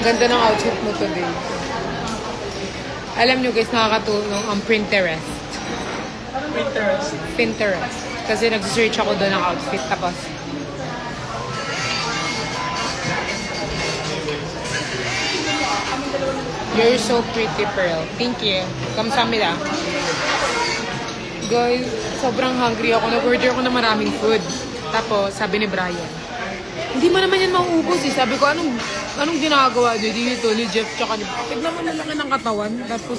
Ganda ng outfit mo today. Alam nyo guys, nakakatulong ang Pinterest. Pinterest. Kasi nag-search ako doon ng outfit. Tapos, you're so pretty, Pearl. Thank you. Kamsahamnida. Guys, sobrang hungry ako. Nag-order ako ng maraming food. Tapos, sabi ni Brian, hindi mo naman yan mauubos eh. Sabi ko, anong ginagawa nyo dito ni Jeff tsaka ni... Tignan mo, lalaki ng katawan. Tapos,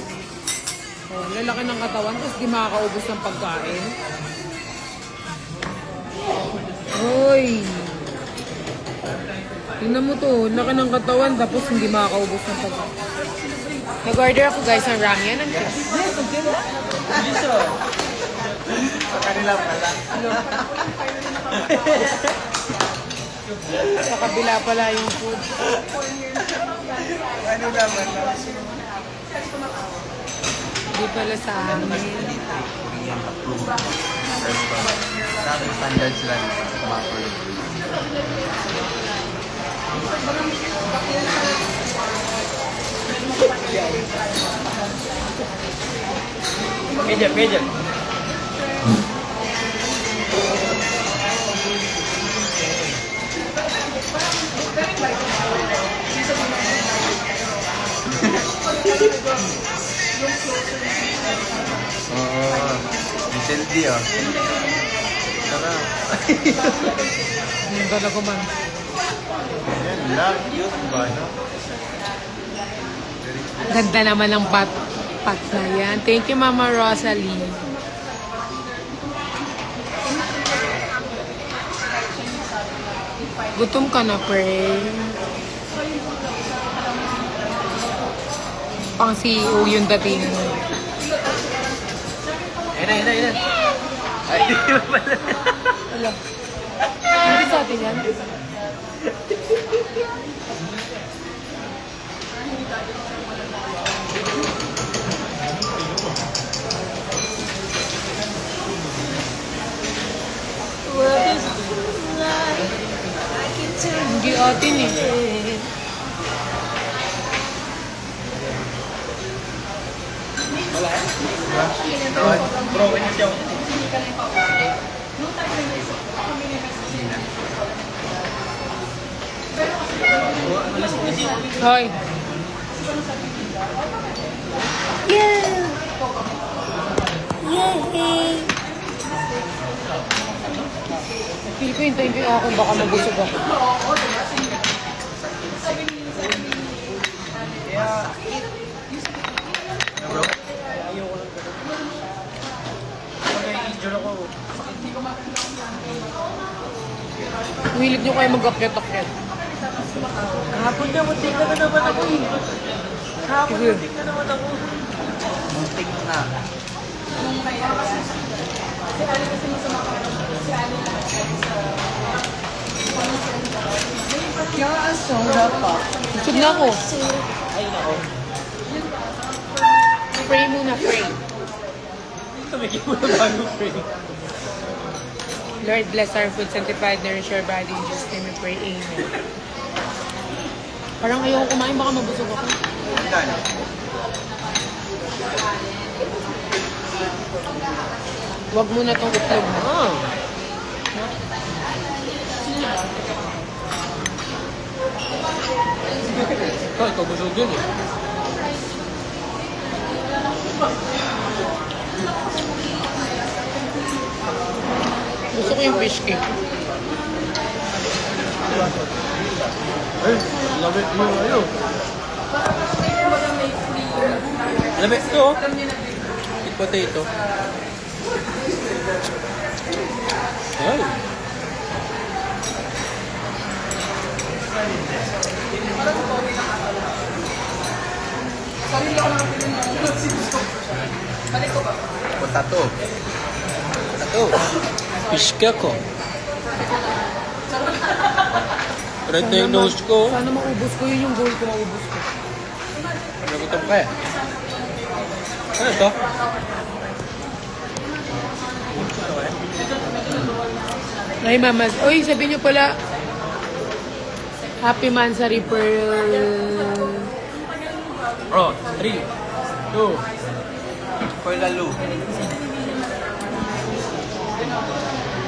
lalaki ng katawan. Tapos di makakaubos ng pagkain. Hoy! Tignan mo to, laki ng katawan. Tapos hindi makakaubos ng pagkain. Nag-order ako guys ng ramen. Ano yes. Sa kanila pala. Sa kabila pala yung food. Ano naman lang? Hindi pala sa amin. Dati standards lang. Medium. Recently, sarap. Yung talaga man. Yan, love yun ba, no? Ganda naman ng pat na yan. Thank you, Mama Rosalie. Gutom ka na, pre. Pang CEO yung dating. Ayun na. Ay, di ba pala? Wala. Hindi sa atin yan. Hindi atin eh. Bro, ini siya. Hoy. Yeah. Yay. Feel ko hintayin ko ako baka mabusog ako. Bro? Injure ako. Hilig nyo kayo mag-akyat-akyat. Kahapon na, muntik na naman ako eh. Kahapon muntik na naman ako. Muntik na. Kaya soda pa. Busog na ako. Ay, nako. Pray muna, pray. Tumigil mo na bago frame. Lord, bless our food, sanctified, nourish our body. In Jesus' name we pray, amen. Parang ayoko kumain, baka mabusog ako. Huwag mo na itong itlog mo. Oh. Ikaw busog yun eh. Gusto ko yung fish cake. Ay, lamit mo ayo. Lamit ito oh. Sweet potato. Ay. Potato. Fish cake ko. Red na yung nose ko. Sana maubos ko yun yung goal ko, maubos ko. Nagutom ka eh. Ano ito? Ay, mamas. Uy, sabi niyo pala, Happy Mansari Pearl. Oh, 3, 2, For lalo.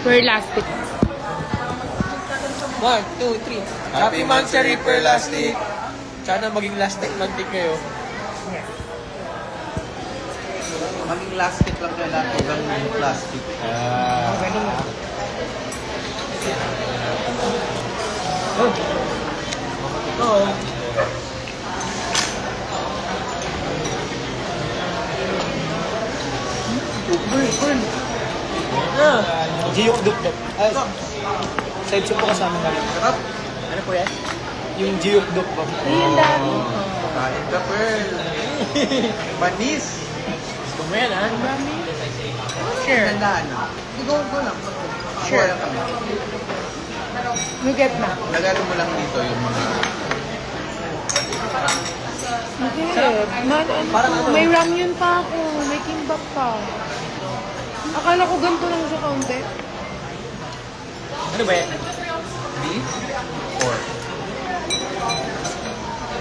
Per elastic. 1, 2, 3. Happy Mansari per Lastic. Sana maging lastic mantik kayo. Maging plastic lang kaya lahat. Huwag ang plastic. Oo. Jiyok duk-duk. Ay, side soup po kasama na rin. Sarap. Ano po yan? Yung jiyok duk-duk. Ayun, dami. Kain ka, Pearl. Panis. Gusto mo yan, ha? Sure. Tandaan na. Ikaw ko lang. Sure. Wala kami. You get na. Nagano mo lang dito yung mga... Hindi. May ramyun pa ako. May kimbap pa. Akala ko ganito lang siya kaunti. Ano ba yan? Beef? Pork?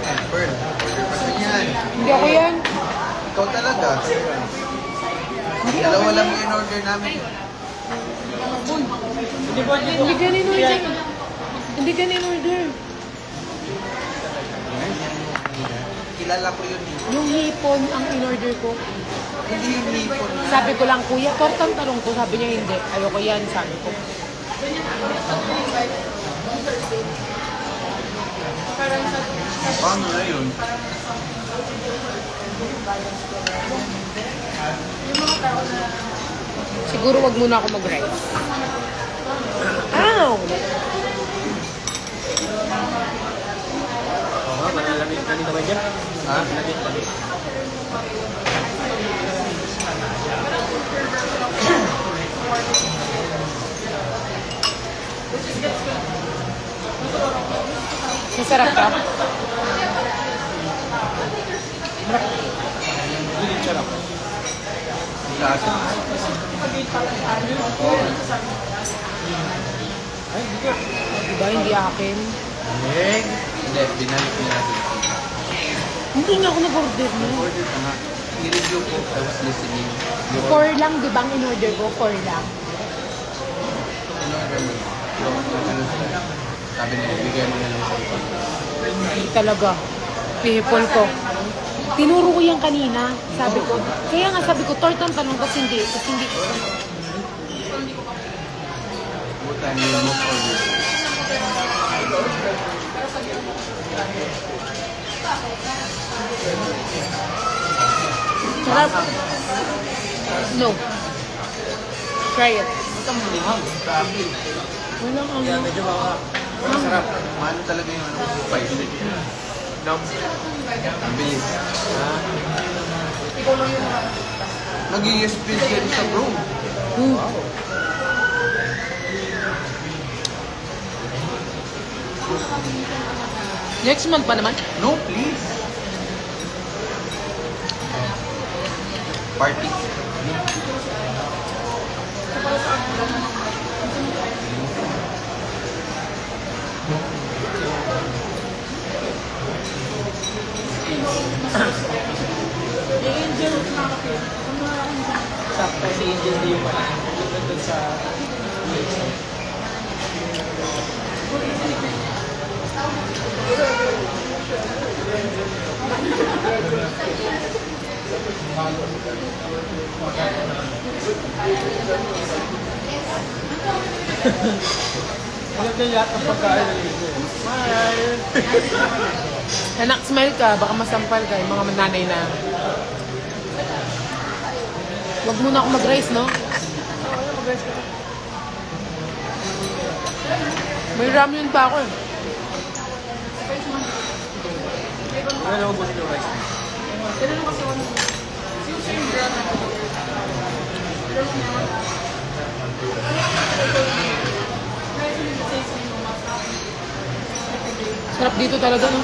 Yan, Pearl. Order pa din yan. Hindi ako yan. Ikaw talaga. Dalawa lang yung in-order namin. Hindi ka in-order. Hindi ka in-order. Kilala ko yun eh. Yung hipon ang in-order ko. Hindi yung hipon na. Sabi ko lang, kuya, tortang talong ko. Sabi niya, hindi. Ayoko yan, sabi ko. Paano na yun? Siguro wag muna ako mag-rice. Ow! Oo, malalamig na rin naman dyan. Ha? Lamig. Masarap ka? Sarap. Lasa. Diba, hindi akin. Hindi, binalik ko natin. Hindi nga ako nag-order mo. Order ka nga. I-review ko. I was listening. 4 lang, di ba ang in-order ko? 4 lang. In-order mo. Yung ano sila. Sabi nila, bigyan mo na lang sa iba. Hindi talaga. Pihipon ko. Tinuro ko yan kanina. Sabi ko. Kaya nga sabi ko, tortang tanong kasi hindi. Kasi hindi. Buta niyo yung most order. Sarap. No. Try it. Walang ano. Kaya medyo mga... Masarap. Maano talaga yung ano, spicy. Ang bilis. Mag-i-experience yan sa bro. Next month pa naman. No, please. Party. Sakto si Angel di yung pala. Doon sa... Alam na lahat ng pagkain na ligo. Smile! Anak, smile ka. Baka masampal ka. Yung mga nanay na. Wag muna ako mag-rice, no? May ramyun pa ako eh. Ano na ubusin yung rice? Sarap dito talaga, no?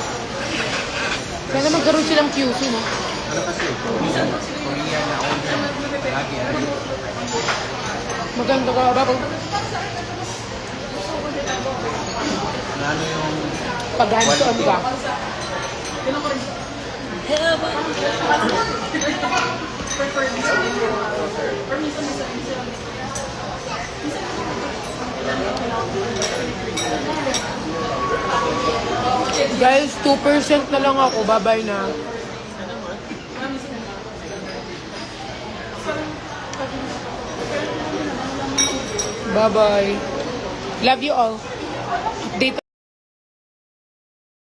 Sana magkaroon silang QC, no? Ano kasi? Korean na order. Lagi ano. Maganda ka ba? Ano yung Pag hands-on ka. Guys, 2% na lang ako. Bye-bye na. Bye-bye. Love you all. Update